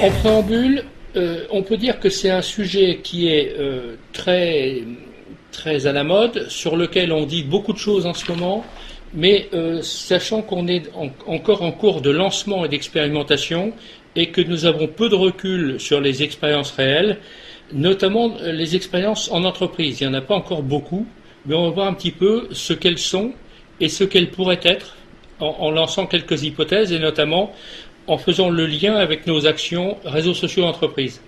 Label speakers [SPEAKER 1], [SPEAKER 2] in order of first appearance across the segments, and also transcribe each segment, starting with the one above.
[SPEAKER 1] En préambule, on peut dire que c'est un sujet qui est très, très à la mode, sur lequel on dit beaucoup de choses en ce moment, mais sachant qu'on est encore en cours de lancement et d'expérimentation et que nous avons peu de recul sur les expériences réelles, notamment les expériences en entreprise. Il n'y en a pas encore beaucoup, mais on va voir un petit peu ce qu'elles sont et ce qu'elles pourraient être en lançant quelques hypothèses et notamment en faisant le lien avec nos actions réseaux sociaux d'entreprise.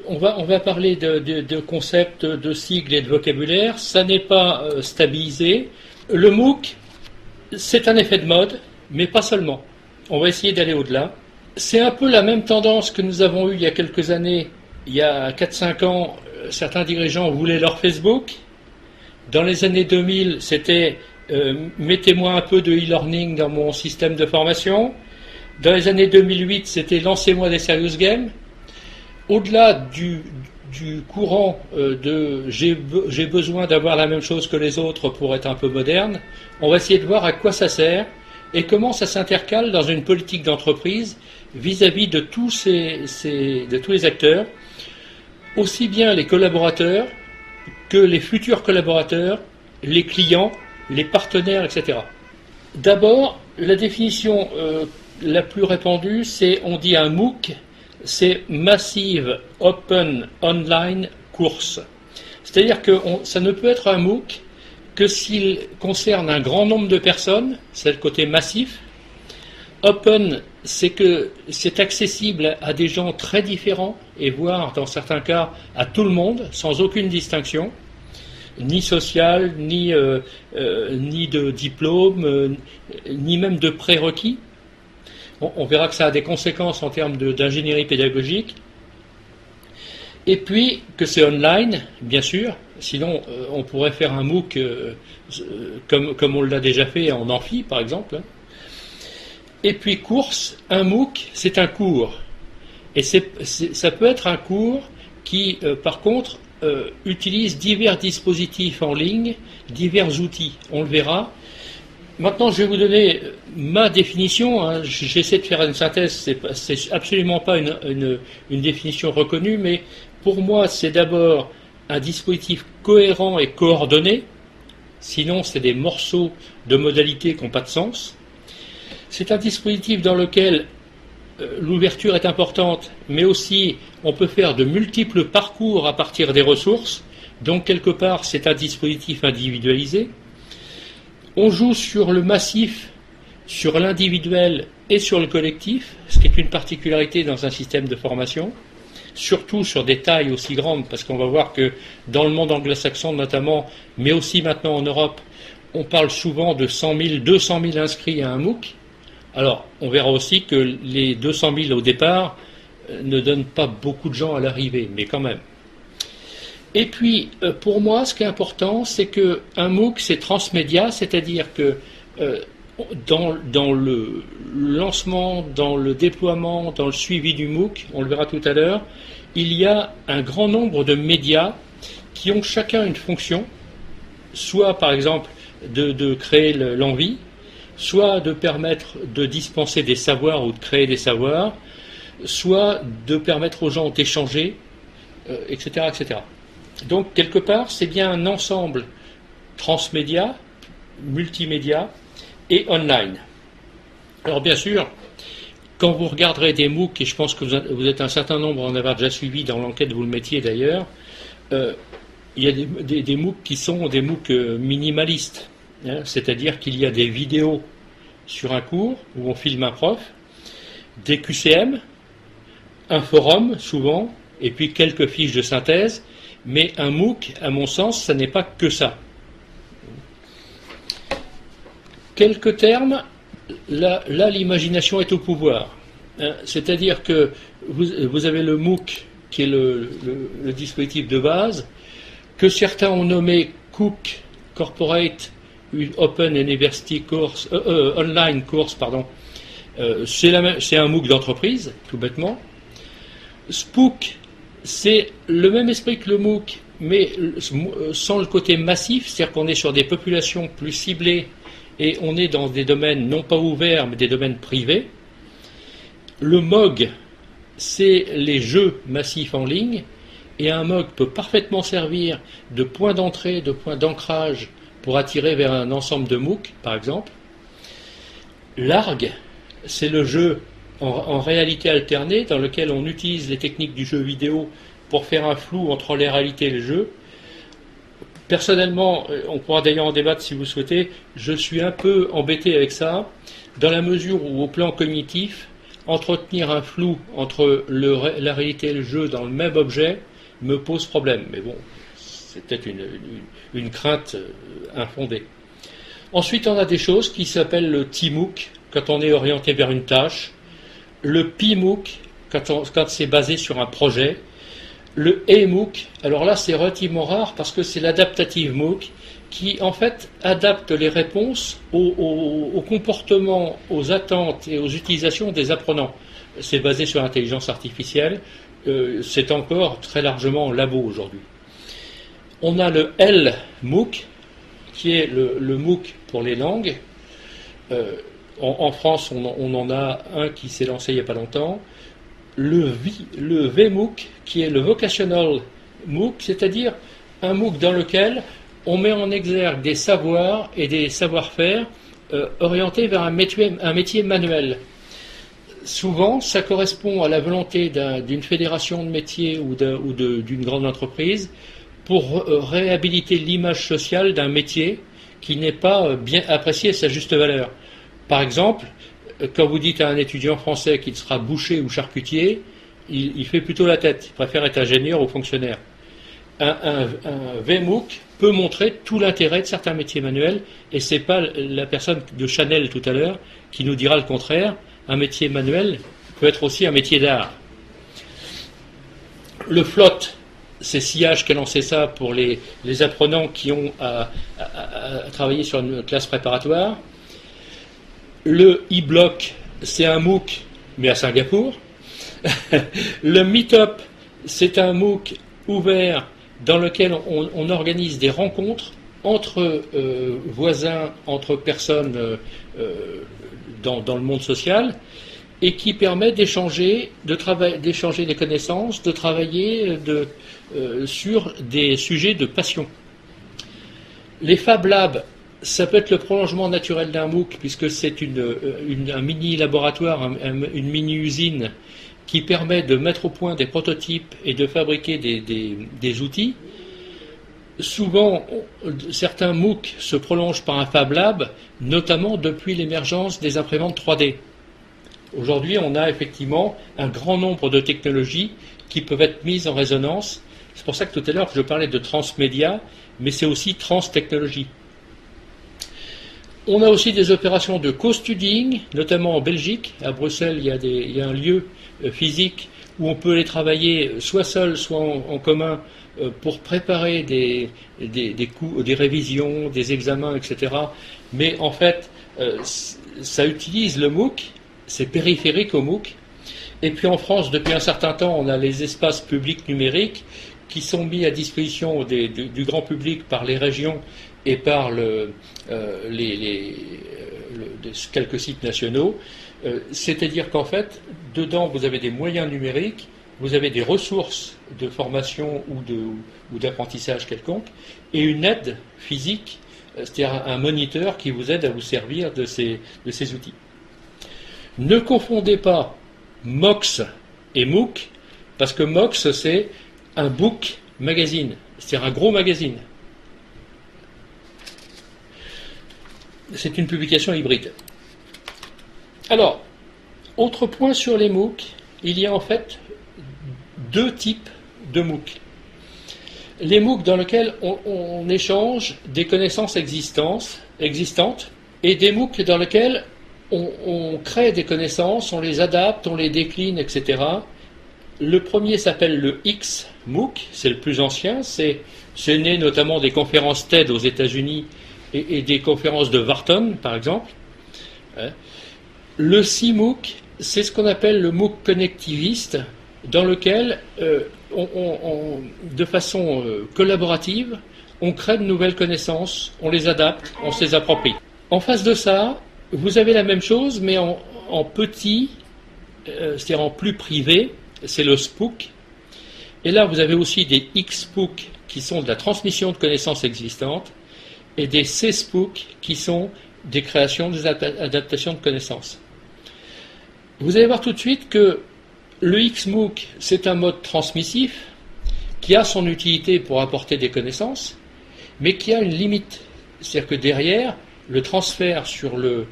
[SPEAKER 1] On va parler de concepts, de sigles et de vocabulaire. Ça n'est pas stabilisé. Le MOOC, c'est un effet de mode, mais pas seulement. On va essayer d'aller au-delà. C'est un peu la même tendance que nous avons eue il y a quelques années. Il y a 4-5 ans, certains dirigeants voulaient leur Facebook. Dans les années 2000, c'était mettez-moi un peu de e-learning dans mon système de formation. Dans les années 2008, c'était lancez-moi des serious games. Au-delà du courant de j'ai besoin d'avoir la même chose que les autres pour être un peu moderne, on va essayer de voir à quoi ça sert et comment ça s'intercale dans une politique d'entreprise vis-à-vis de tous les acteurs, aussi bien les collaborateurs que les futurs collaborateurs, les clients, les partenaires, etc. D'abord, la définition la plus répandue, c'est, on dit un MOOC, c'est Massive Open Online Course. C'est-à-dire que ça ne peut être un MOOC que s'il concerne un grand nombre de personnes, c'est le côté massif. Open, c'est que c'est accessible à des gens très différents et voire, dans certains cas, à tout le monde, sans aucune distinction, ni sociale, ni de diplôme, ni même de prérequis. On verra que ça a des conséquences en termes d'ingénierie pédagogique. Et puis que c'est online, bien sûr. Sinon, on pourrait faire un MOOC comme on l'a déjà fait en amphi, par exemple. Et puis course, un MOOC, c'est un cours. Et ça peut être un cours qui, par contre, utilise divers dispositifs en ligne, divers outils. On le verra. Maintenant, je vais vous donner ma définition. Hein. J'essaie de faire une synthèse. C'est absolument pas une définition reconnue, mais pour moi, c'est d'abord un dispositif cohérent et coordonné. Sinon, c'est des morceaux de modalités qui n'ont pas de sens. C'est un dispositif dans lequel l'ouverture est importante, mais aussi on peut faire de multiples parcours à partir des ressources. Donc, quelque part, c'est un dispositif individualisé. On joue sur le massif, sur l'individuel et sur le collectif, ce qui est une particularité dans un système de formation, surtout sur des tailles aussi grandes, parce qu'on va voir que dans le monde anglo-saxon notamment, mais aussi maintenant en Europe, on parle souvent de 100 000, 200 000 inscrits à un MOOC. Alors, on verra aussi que les 200 000 au départ ne donnent pas beaucoup de gens à l'arrivée, mais quand même. Et puis, pour moi, ce qui est important, c'est qu'un MOOC, c'est transmédia, c'est-à-dire que dans le lancement, dans le déploiement, dans le suivi du MOOC, on le verra tout à l'heure, il y a un grand nombre de médias qui ont chacun une fonction, soit par exemple de créer l'envie, soit de permettre de dispenser des savoirs ou de créer des savoirs, soit de permettre aux gens d'échanger, etc., etc. Donc, quelque part, c'est bien un ensemble transmédia, multimédia et online. Alors, bien sûr, quand vous regarderez des MOOC, et je pense que vous êtes un certain nombre à en avoir déjà suivi dans l'enquête, vous le mettiez d'ailleurs, il y a des MOOC qui sont des MOOC minimalistes, hein, c'est-à-dire qu'il y a des vidéos sur un cours où on filme un prof, des QCM, un forum souvent, et puis quelques fiches de synthèse. Mais un MOOC, à mon sens, ça n'est pas que ça. Quelques termes, là l'imagination est au pouvoir. Hein, c'est-à-dire que vous avez le MOOC, qui est le dispositif de base, que certains ont nommé COOC, Corporate Open University Course, Online Course, pardon. C'est un MOOC d'entreprise, tout bêtement. SPOOC, c'est le même esprit que le MOOC, mais sans le côté massif, c'est-à-dire qu'on est sur des populations plus ciblées et on est dans des domaines non pas ouverts, mais des domaines privés. Le MOOC, c'est les jeux massifs en ligne, et un MOOC peut parfaitement servir de point d'entrée, de point d'ancrage pour attirer vers un ensemble de MOOC, par exemple. L'ARG, c'est le jeu en réalité alternée dans lequel on utilise les techniques du jeu vidéo pour faire un flou entre les réalités et le jeu. Personnellement, on pourra d'ailleurs en débattre si vous souhaitez, je suis un peu embêté avec ça, dans la mesure où au plan cognitif, entretenir un flou entre la réalité et le jeu dans le même objet me pose problème. Mais bon, c'est peut-être une crainte infondée. Ensuite, on a des choses qui s'appellent le TMOOC, quand on est orienté vers une tâche, le PMOOC, quand c'est basé sur un projet, le EMOOC, alors là c'est relativement rare parce que c'est l'adaptative MOOC qui en fait adapte les réponses au comportement, aux attentes et aux utilisations des apprenants. C'est basé sur l'intelligence artificielle, c'est encore très largement en labo aujourd'hui. On a le LMOOC qui est le MOOC pour les langues. En France on en a un qui s'est lancé il n'y a pas longtemps. Le VMOOC, qui est le Vocational MOOC, c'est-à-dire un MOOC dans lequel on met en exergue des savoirs et des savoir-faire orientés vers un métier manuel. Souvent, ça correspond à la volonté d'une fédération de métiers ou d'une grande entreprise pour réhabiliter l'image sociale d'un métier qui n'est pas bien apprécié à sa juste valeur. Par exemple, quand vous dites à un étudiant français qu'il sera boucher ou charcutier, il fait plutôt la tête. Il préfère être ingénieur ou fonctionnaire. Un VMOOC peut montrer tout l'intérêt de certains métiers manuels, et ce n'est pas la personne de Chanel tout à l'heure qui nous dira le contraire. Un métier manuel peut être aussi un métier d'art. Le FLOT, c'est Sillage qui a lancé ça pour les apprenants qui ont à travailler sur une classe préparatoire. Le e-block, c'est un MOOC, mais à Singapour. Le Meetup, c'est un MOOC ouvert dans lequel on organise des rencontres entre voisins, entre personnes dans le monde social, et qui permet d'échanger des connaissances, de travailler sur des sujets de passion. Les Fab Labs, ça peut être le prolongement naturel d'un MOOC, puisque c'est un mini-laboratoire, une mini-usine qui permet de mettre au point des prototypes et de fabriquer des outils. Souvent, certains MOOC se prolongent par un Fab Lab, notamment depuis l'émergence des imprimantes 3D. Aujourd'hui, on a effectivement un grand nombre de technologies qui peuvent être mises en résonance. C'est pour ça que tout à l'heure, je parlais de transmédia, mais c'est aussi transtechnologie. On a aussi des opérations de co-studying, notamment en Belgique. À Bruxelles, il y a un lieu physique où on peut les travailler soit seul, soit en commun pour préparer des révisions, des examens, etc. Mais en fait, ça utilise le MOOC, c'est périphérique au MOOC. Et puis en France, depuis un certain temps, on a les espaces publics numériques qui sont mis à disposition du grand public par les régions et par quelques sites nationaux. C'est-à-dire qu'en fait, dedans, vous avez des moyens numériques, vous avez des ressources de formation ou d'apprentissage quelconque, et une aide physique, c'est-à-dire un moniteur qui vous aide à vous servir de ces outils. Ne confondez pas MOOCs et MOOC, parce que MOOCs, c'est un book magazine, c'est-à-dire un gros magazine. C'est une publication hybride. Alors, autre point sur les MOOC, il y a en fait deux types de MOOC. Les MOOC dans lesquels on échange des connaissances existantes et des MOOC dans lesquels on crée des connaissances, on les adapte, on les décline, etc. Le premier s'appelle le XMOOC, c'est le plus ancien, c'est né notamment des conférences TED aux États-Unis et des conférences de Wharton, par exemple. Le CMOOC, c'est ce qu'on appelle le MOOC connectiviste, dans lequel, de façon collaborative, on crée de nouvelles connaissances, on les adapte, on se les approprie. En face de ça, vous avez la même chose, mais en petit, c'est-à-dire en plus privé, c'est le SPOOC. Et là, vous avez aussi des XSPOOC qui sont de la transmission de connaissances existantes et des CSPOOC qui sont des créations, des adaptations de connaissances. Vous allez voir tout de suite que le XMOOC, c'est un mode transmissif qui a son utilité pour apporter des connaissances, mais qui a une limite. C'est-à-dire que derrière, le transfert sur le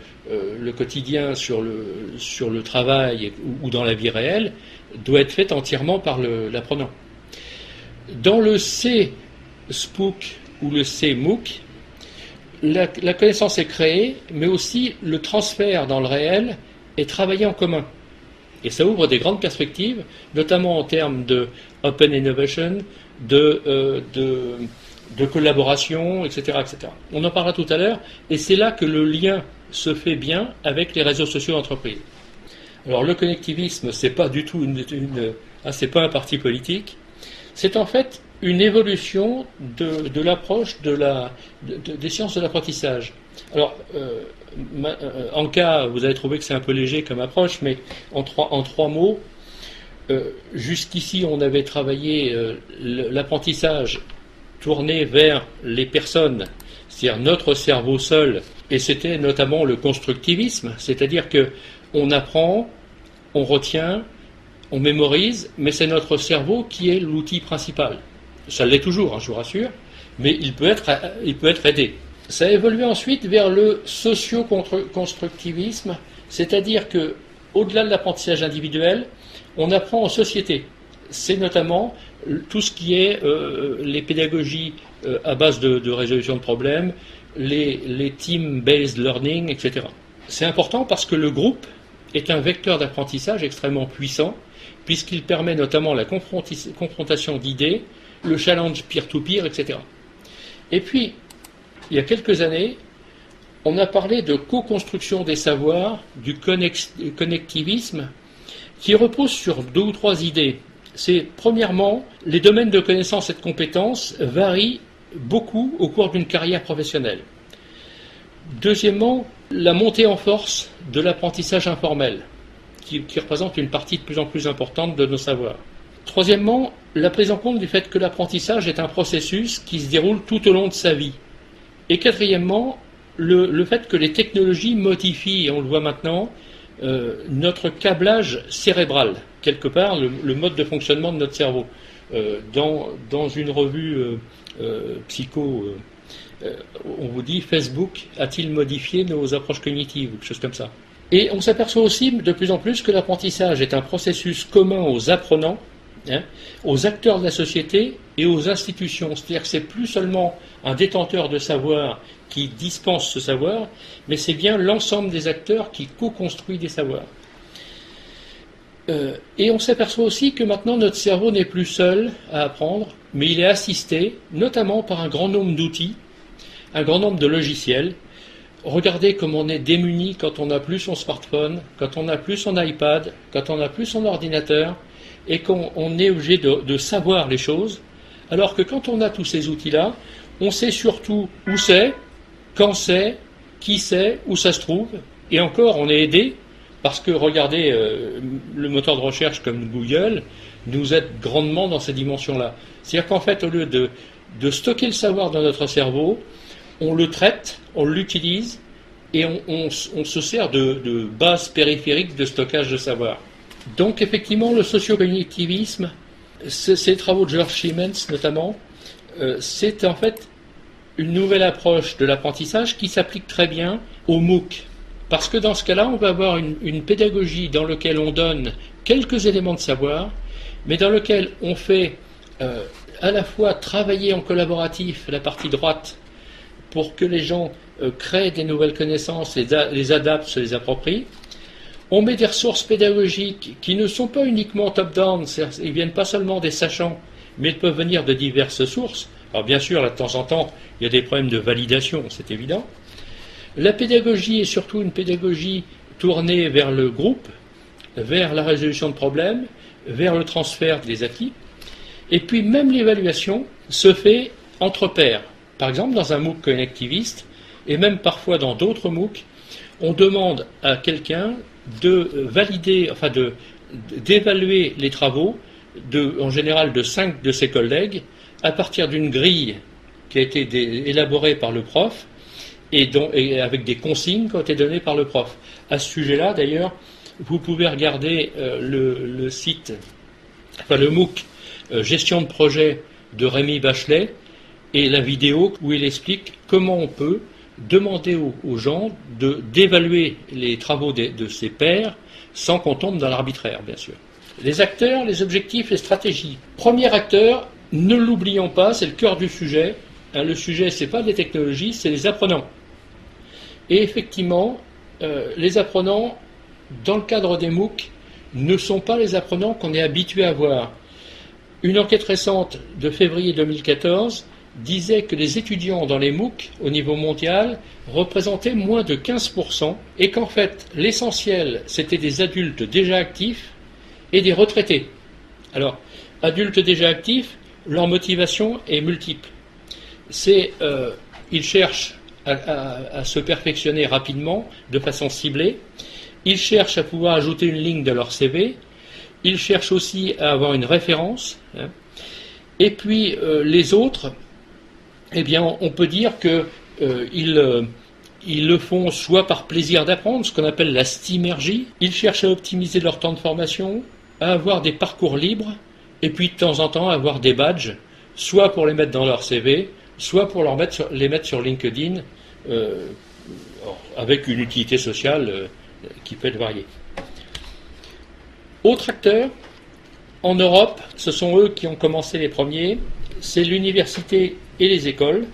[SPEAKER 1] quotidien, sur le travail ou dans la vie réelle, doit être fait entièrement par l'apprenant. Dans le CSPOOC ou le CMOOC, la connaissance est créée, mais aussi le transfert dans le réel est travaillé en commun. Et ça ouvre des grandes perspectives, notamment en termes de open innovation, de collaboration, etc., etc. On en parlera tout à l'heure, et c'est là que le lien se fait bien avec les réseaux sociaux d'entreprise. Alors le connectivisme, c'est pas du tout c'est pas un parti politique, c'est en fait une évolution de l'approche des sciences de l'apprentissage. Alors, en cas, vous allez trouver que c'est un peu léger comme approche, mais en trois mots, jusqu'ici, on avait travaillé l'apprentissage tourné vers les personnes, c'est-à-dire notre cerveau seul, et c'était notamment le constructivisme, c'est-à-dire que on apprend, on retient, on mémorise, mais c'est notre cerveau qui est l'outil principal. Ça l'est toujours, hein, je vous rassure, mais il peut être aidé. Ça a évolué ensuite vers le socio-constructivisme, c'est-à-dire que, au-delà de l'apprentissage individuel, on apprend en société. C'est notamment tout ce qui est les pédagogies à base de résolution de problèmes, les team-based learning, etc. C'est important parce que le groupe est un vecteur d'apprentissage extrêmement puissant, puisqu'il permet notamment la confrontation d'idées, le challenge peer-to-peer, etc. Et puis, il y a quelques années, on a parlé de co-construction des savoirs, du connectivisme, qui repose sur 2 ou 3 idées. C'est, premièrement, les domaines de connaissances et de compétences varient beaucoup au cours d'une carrière professionnelle. Deuxièmement, la montée en force de l'apprentissage informel, qui représente une partie de plus en plus importante de nos savoirs. Troisièmement, la prise en compte du fait que l'apprentissage est un processus qui se déroule tout au long de sa vie. Et quatrièmement, le fait que les technologies modifient, et on le voit maintenant, notre câblage cérébral, quelque part, le mode de fonctionnement de notre cerveau. Dans une revue psycho, on vous dit Facebook a-t-il modifié nos approches cognitives, ou quelque chose comme ça. Et on s'aperçoit aussi de plus en plus que l'apprentissage est un processus commun aux apprenants, aux acteurs de la société et aux institutions. C'est-à-dire que c'est plus seulement un détenteur de savoir qui dispense ce savoir, mais c'est bien l'ensemble des acteurs qui co-construit des savoirs. Et on s'aperçoit aussi que maintenant notre cerveau n'est plus seul à apprendre, mais il est assisté notamment par un grand nombre d'outils, un grand nombre de logiciels. Regardez comme on est démuni quand on n'a plus son smartphone, quand on n'a plus son iPad, quand on n'a plus son ordinateur, et qu'on est obligé de savoir les choses, alors que quand on a tous ces outils-là, on sait surtout où c'est, quand c'est, qui c'est, où ça se trouve, et encore on est aidé, parce que regardez, le moteur de recherche comme Google nous aide grandement dans ces dimensions-là. C'est-à-dire qu'en fait, au lieu de stocker le savoir dans notre cerveau, on le traite, on l'utilise, et on se sert de base périphérique de stockage de savoir. Donc effectivement, le socio-cognitivisme, ces travaux de George Siemens notamment, c'est en fait une nouvelle approche de l'apprentissage qui s'applique très bien au MOOC. Parce que dans ce cas-là, on va avoir une pédagogie dans laquelle on donne quelques éléments de savoir, mais dans lequel on fait à la fois travailler en collaboratif la partie droite pour que les gens créent des nouvelles connaissances, les adaptent, se les approprient. On met des ressources pédagogiques qui ne sont pas uniquement top-down, ils ne viennent pas seulement des sachants, mais ils peuvent venir de diverses sources. Alors bien sûr, là, de temps en temps, il y a des problèmes de validation, c'est évident. La pédagogie est surtout une pédagogie tournée vers le groupe, vers la résolution de problèmes, vers le transfert des acquis. Et puis même l'évaluation se fait entre pairs. Par exemple, dans un MOOC connectiviste, et même parfois dans d'autres MOOC, on demande à quelqu'un de valider, enfin d'évaluer les travaux, en général de 5 de ses collègues, à partir d'une grille qui a été élaborée par le prof et avec des consignes qui ont été données par le prof. À ce sujet-là, d'ailleurs, vous pouvez regarder le site, enfin le MOOC Gestion de projet de Rémi Bachelet et la vidéo où il explique comment on peut demander aux gens d'évaluer les travaux de ses pairs sans qu'on tombe dans l'arbitraire, bien sûr. Les acteurs, les objectifs, les stratégies. Premier acteur, ne l'oublions pas, c'est le cœur du sujet. Le sujet, ce n'est pas les technologies, c'est les apprenants. Et effectivement, les apprenants, dans le cadre des MOOC, ne sont pas les apprenants qu'on est habitué à voir. Une enquête récente de février 2014 disait que les étudiants dans les MOOC au niveau mondial représentaient moins de 15% et qu'en fait l'essentiel c'était des adultes déjà actifs et des retraités. Alors, adultes déjà actifs, leur motivation est multiple. Ils cherchent à se perfectionner rapidement, de façon ciblée. Ils cherchent à pouvoir ajouter une ligne de leur CV. Ils cherchent aussi à avoir une référence. Et puis les autres, eh bien, on peut dire qu'ils le font soit par plaisir d'apprendre, ce qu'on appelle la stimergie. Ils cherchent à optimiser leur temps de formation, à avoir des parcours libres, et puis de temps en temps à avoir des badges, soit pour les mettre dans leur CV, soit pour les mettre sur LinkedIn, avec une utilité sociale qui peut être variée. Autre acteur, en Europe, ce sont eux qui ont commencé les premiers, c'est l'université et les écoles.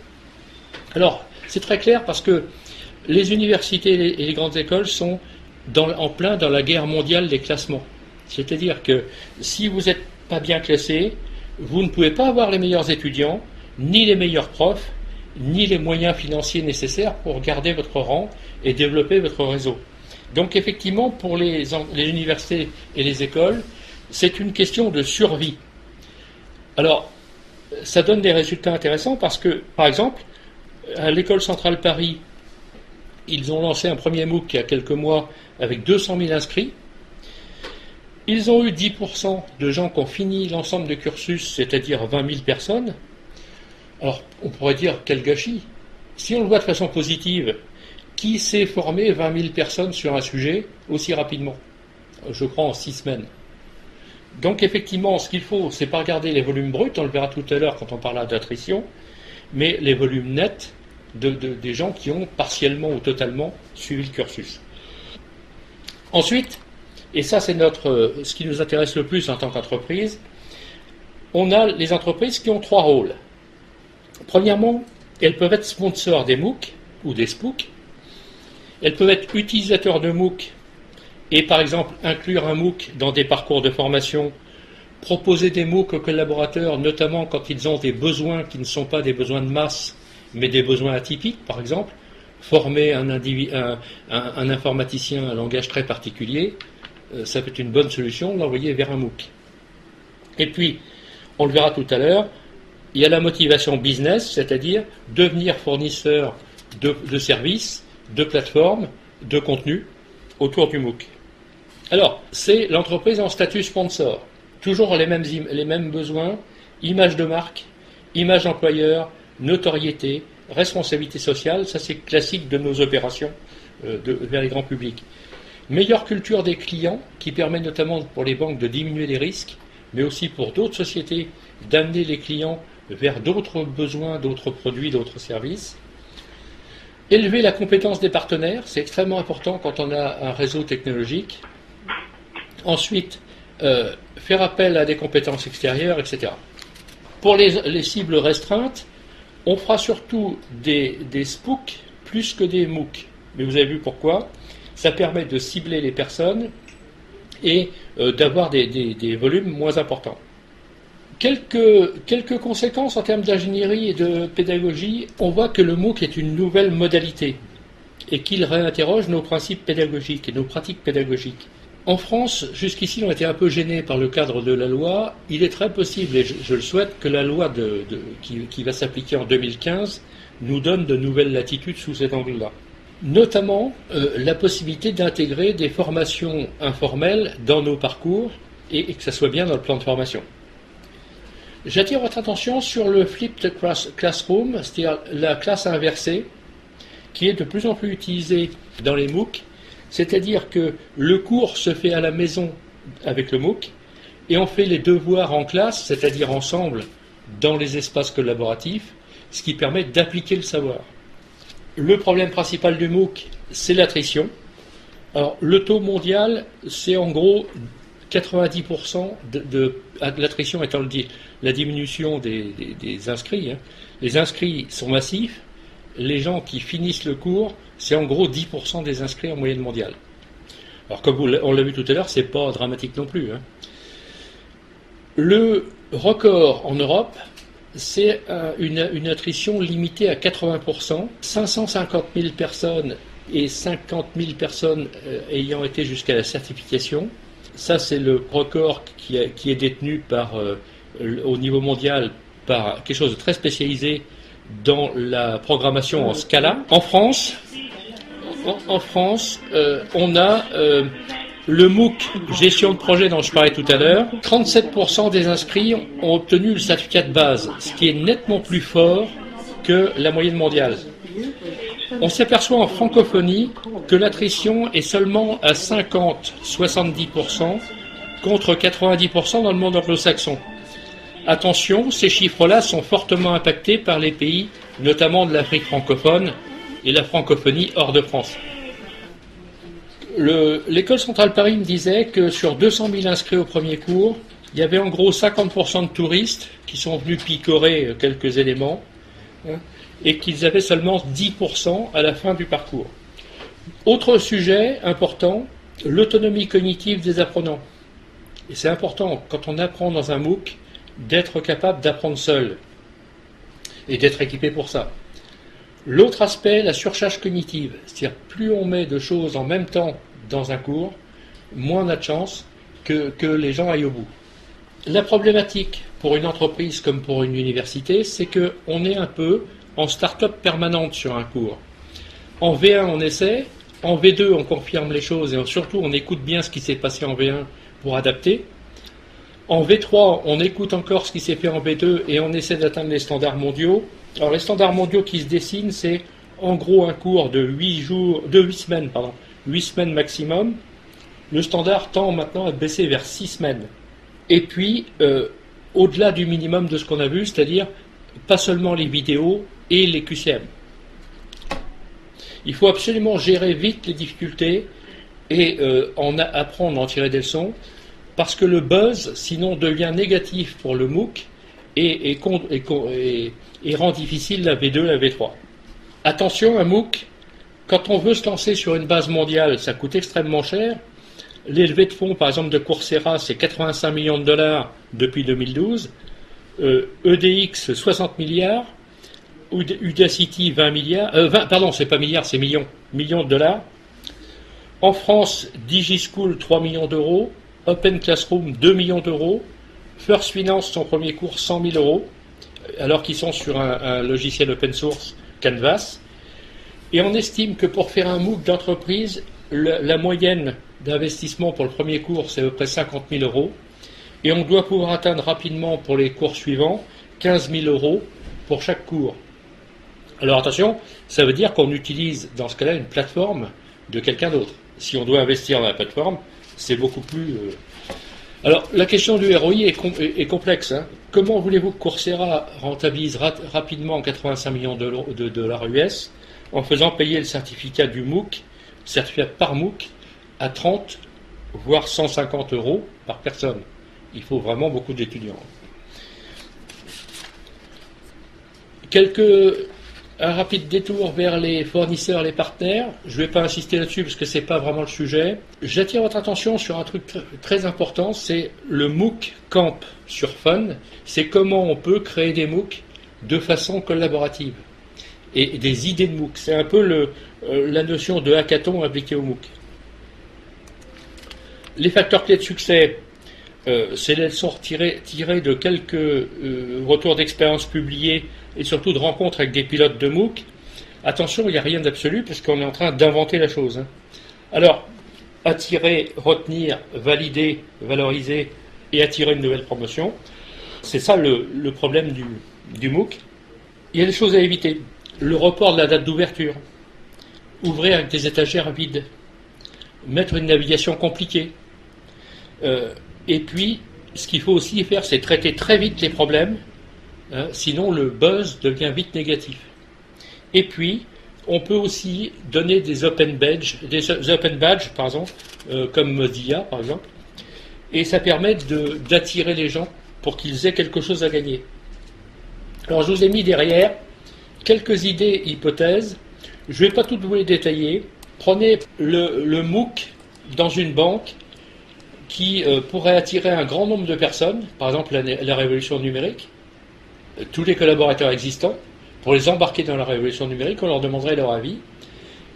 [SPEAKER 1] Alors, c'est très clair parce que les universités et les grandes écoles sont en plein dans la guerre mondiale des classements. C'est-à-dire que si vous n'êtes pas bien classé, vous ne pouvez pas avoir les meilleurs étudiants, ni les meilleurs profs, ni les moyens financiers nécessaires pour garder votre rang et développer votre réseau. Donc effectivement, pour les universités et les écoles, c'est une question de survie. Alors, ça donne des résultats intéressants parce que, par exemple, à l'École Centrale Paris, ils ont lancé un premier MOOC il y a quelques mois avec 200 000 inscrits. Ils ont eu 10% de gens qui ont fini l'ensemble de cursus, c'est-à-dire 20 000 personnes. Alors, on pourrait dire quel gâchis. Si on le voit de façon positive, qui sait former 20 000 personnes sur un sujet aussi rapidement? Je crois en 6 semaines. Donc effectivement, ce qu'il faut, c'est pas regarder les volumes bruts, on le verra tout à l'heure quand on parlera d'attrition, mais les volumes nets des gens qui ont partiellement ou totalement suivi le cursus. Ensuite, et ça c'est ce qui nous intéresse le plus en tant qu'entreprise, on a les entreprises qui ont 3 rôles. Premièrement, elles peuvent être sponsors des MOOC ou des SPOOC. Elles peuvent être utilisateurs de MOOC et par exemple inclure un MOOC dans des parcours de formation, proposer des MOOC aux collaborateurs, notamment quand ils ont des besoins qui ne sont pas des besoins de masse, mais des besoins atypiques, par exemple, former un informaticien à un langage très particulier, ça peut être une bonne solution de l'envoyer vers un MOOC. Et puis, on le verra tout à l'heure, il y a la motivation business, c'est-à-dire devenir fournisseur de services, de plateformes, de contenus autour du MOOC. Alors, c'est l'entreprise en statut sponsor. Toujours les mêmes besoins, image de marque, image d'employeur, notoriété, responsabilité sociale, ça c'est classique de nos opérations vers les grands publics. Meilleure culture des clients, qui permet notamment pour les banques de diminuer les risques, mais aussi pour d'autres sociétés d'amener les clients vers d'autres besoins, d'autres produits, d'autres services. Élever la compétence des partenaires, c'est extrêmement important quand on a un réseau technologique. Ensuite, faire appel à des compétences extérieures, etc. Pour les cibles restreintes, on fera surtout des SPOOC plus que des MOOC. Mais vous avez vu pourquoi. Ça permet de cibler les personnes et d'avoir des volumes moins importants. Quelques conséquences en termes d'ingénierie et de pédagogie. On voit que le MOOC est une nouvelle modalité et qu'il réinterroge nos principes pédagogiques et nos pratiques pédagogiques. En France, jusqu'ici, on était un peu gênés par le cadre de la loi. Il est très possible, et je le souhaite, que la loi qui va s'appliquer en 2015 nous donne de nouvelles latitudes sous cet angle-là. Notamment la possibilité d'intégrer des formations informelles dans nos parcours et que ça soit bien dans le plan de formation. J'attire votre attention sur le flipped classroom, c'est-à-dire la classe inversée, qui est de plus en plus utilisée dans les MOOC, c'est-à-dire que le cours se fait à la maison avec le MOOC et on fait les devoirs en classe, c'est-à-dire ensemble dans les espaces collaboratifs, ce qui permet d'appliquer le savoir. Le problème principal du MOOC, c'est l'attrition. Alors, le taux mondial, c'est en gros 90% de l'attrition étant la diminution des inscrits. Hein. Les inscrits sont massifs. Les gens qui finissent le cours, c'est en gros 10% des inscrits en moyenne mondiale. Alors, comme on l'a vu tout à l'heure, c'est pas dramatique non plus. Hein. Le record en Europe, c'est une attrition limitée à 80%, 550 000 personnes et 50 000 personnes ayant été jusqu'à la certification. Ça, c'est le record qui est détenu au niveau mondial par quelque chose de très spécialisé dans la programmation en Scala. En France, on a le MOOC gestion de projet dont je parlais tout à l'heure. 37% des inscrits ont obtenu le certificat de base, ce qui est nettement plus fort que la moyenne mondiale. On s'aperçoit en francophonie que l'attrition est seulement à 50-70% contre 90% dans le monde anglo-saxon. Attention, ces chiffres-là sont fortement impactés par les pays, notamment de l'Afrique francophone et la francophonie hors de France. L'école centrale Paris me disait que sur 200 000 inscrits au premier cours, il y avait en gros 50% de touristes qui sont venus picorer quelques éléments, hein, et qu'ils avaient seulement 10% à la fin du parcours. Autre sujet important, l'autonomie cognitive des apprenants. Et c'est important, quand on apprend dans un MOOC, d'être capable d'apprendre seul et d'être équipé pour ça. L'autre aspect, la surcharge cognitive. C'est-à-dire, plus on met de choses en même temps dans un cours, moins on a de chance que les gens aillent au bout. La problématique pour une entreprise comme pour une université, c'est qu'on est un peu en start-up permanente sur un cours. En V1, on essaie, en V2, on confirme les choses et surtout, on écoute bien ce qui s'est passé en V1 pour adapter. En V3, on écoute encore ce qui s'est fait en V2 et on essaie d'atteindre les standards mondiaux. Alors, les standards mondiaux qui se dessinent, c'est en gros un cours de 8 semaines maximum. Le standard tend maintenant à baisser vers 6 semaines. Et puis, au-delà du minimum de ce qu'on a vu, c'est-à-dire pas seulement les vidéos et les QCM. Il faut absolument gérer vite les difficultés et apprendre à en tirer des leçons, parce que le buzz, sinon, devient négatif pour le MOOC et rend difficile la V2, la V3. Attention, un MOOC, quand on veut se lancer sur une base mondiale, ça coûte extrêmement cher. Les levées de fonds, par exemple, de Coursera, c'est 85 millions de dollars depuis 2012. EDX, 60 milliards. Udacity, 20 milliards. C'est pas milliards, c'est millions. Millions de dollars. En France, DigiSchool, 3 millions d'euros. Open Classroom, 2 millions d'euros. First Finance, son premier cours, 100 000 euros. Alors qu'ils sont sur un logiciel open source, Canvas. Et on estime que pour faire un MOOC d'entreprise, la moyenne d'investissement pour le premier cours, c'est à peu près 50 000 euros. Et on doit pouvoir atteindre rapidement pour les cours suivants 15 000 euros pour chaque cours. Alors attention, ça veut dire qu'on utilise dans ce cas-là une plateforme de quelqu'un d'autre. Si on doit investir dans la plateforme, c'est beaucoup plus... Alors la question du ROI est complexe. Hein. Comment voulez-vous que Coursera rentabilise rapidement 85 millions de dollars US en faisant payer le certificat du MOOC, certificat par MOOC, à 30 voire 150 euros par personne? Il faut vraiment beaucoup d'étudiants. Un rapide détour vers les fournisseurs, les partenaires. Je ne vais pas insister là-dessus parce que ce n'est pas vraiment le sujet. J'attire votre attention sur un truc très important, c'est le MOOC Camp sur Fun. C'est comment on peut créer des MOOC de façon collaborative. Et des idées de MOOC. C'est un peu la notion de hackathon appliquée au MOOC. Les facteurs clés de succès, c'est les leçons tirées de quelques retours d'expérience publiés et surtout de rencontres avec des pilotes de MOOC. Attention, il n'y a rien d'absolu parce qu'on est en train d'inventer la chose. Hein. Alors, attirer, retenir, valider, valoriser et attirer une nouvelle promotion, c'est ça le problème du MOOC. Il y a des choses à éviter. Le report de la date d'ouverture, ouvrir avec des étagères vides, mettre une navigation compliquée. Et puis, ce qu'il faut aussi faire, c'est traiter très vite les problèmes, hein, sinon le buzz devient vite négatif. Et puis, on peut aussi donner des open badges, par exemple, comme Mozilla, par exemple, et ça permet d'attirer les gens pour qu'ils aient quelque chose à gagner. Alors, je vous ai mis derrière quelques idées, hypothèses. Je ne vais pas toutes vous les détailler. Prenez le MOOC dans une banque qui pourrait attirer un grand nombre de personnes, par exemple la révolution numérique, tous les collaborateurs existants, pour les embarquer dans la révolution numérique, on leur demanderait leur avis.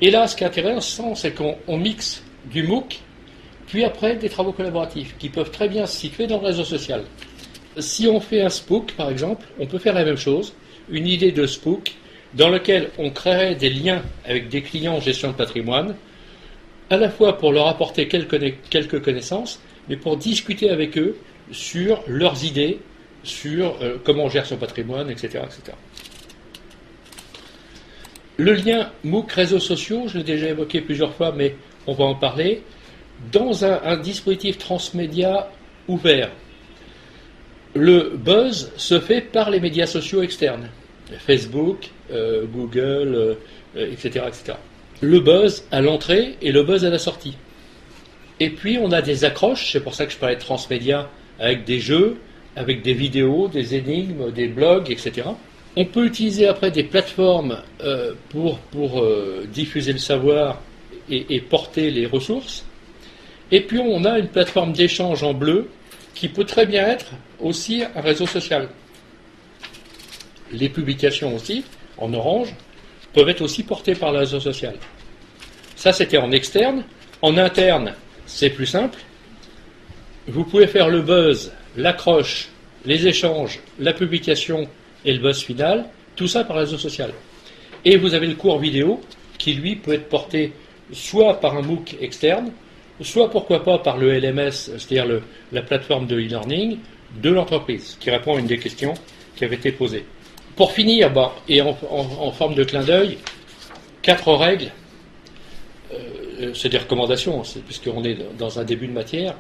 [SPEAKER 1] Et là, ce qui est intéressant, c'est qu'on mixe du MOOC, puis après des travaux collaboratifs, qui peuvent très bien se situer dans le réseau social. Si on fait un Spook, par exemple, on peut faire la même chose, une idée de Spook, dans lequel on créerait des liens avec des clients en gestion de patrimoine, à la fois pour leur apporter quelques connaissances, mais pour discuter avec eux sur leurs idées, sur comment on gère son patrimoine, etc., etc. Le lien MOOC réseaux sociaux, je l'ai déjà évoqué plusieurs fois, mais on va en parler, dans un dispositif transmédia ouvert. Le buzz se fait par les médias sociaux externes, Facebook, Google, etc., etc. Le buzz à l'entrée et le buzz à la sortie. Et puis on a des accroches, c'est pour ça que je parlais de transmédia, avec des jeux, avec des vidéos, des énigmes, des blogs, etc. On peut utiliser après des plateformes pour diffuser le savoir et porter les ressources. Et puis on a une plateforme d'échange en bleu qui peut très bien être aussi un réseau social. Les publications aussi, en orange, peuvent être aussi portées par le réseau social. Ça, c'était en externe. En interne, c'est plus simple. Vous pouvez faire le buzz, l'accroche, les échanges, la publication et le buzz final, tout ça par réseau social. Et vous avez le cours vidéo qui, lui, peut être porté soit par un MOOC externe, soit, pourquoi pas, par le LMS, c'est-à-dire la plateforme de e-learning de l'entreprise, qui répond à une des questions qui avait été posée. Pour finir, et en forme de clin d'œil, 4 règles, c'est des recommandations, puisqu'on est dans un début de matière.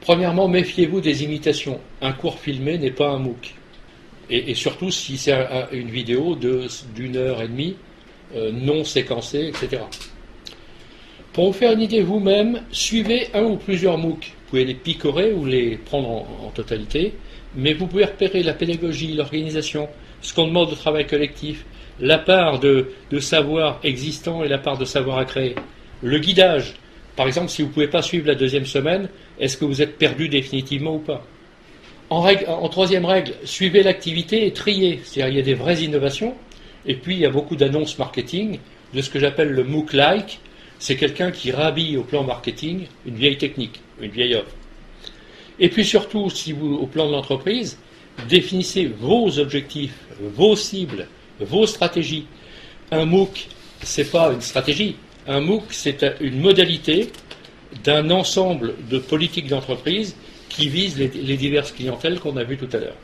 [SPEAKER 1] Premièrement, méfiez-vous des imitations. Un cours filmé n'est pas un MOOC. Et surtout si c'est une vidéo d'une heure et demie, non séquencée, etc. Pour vous faire une idée vous-même, suivez un ou plusieurs MOOC. Vous pouvez les picorer ou les prendre en totalité, mais vous pouvez repérer la pédagogie, l'organisation, ce qu'on demande au travail collectif, la part de savoir existant et la part de savoir à créer. Le guidage, par exemple, si vous ne pouvez pas suivre la 2e semaine, est-ce que vous êtes perdu définitivement ou pas ? En 3e règle, suivez l'activité et triez. C'est-à-dire il y a des vraies innovations, et puis il y a beaucoup d'annonces marketing, de ce que j'appelle le MOOC-like. C'est quelqu'un qui rhabille au plan marketing une vieille technique, une vieille offre. Et puis surtout, si vous, au plan de l'entreprise, définissez vos objectifs, vos cibles, vos stratégies. Un MOOC, ce n'est pas une stratégie. Un MOOC, c'est une modalité d'un ensemble de politiques d'entreprise qui visent les diverses clientèles qu'on a vues tout à l'heure.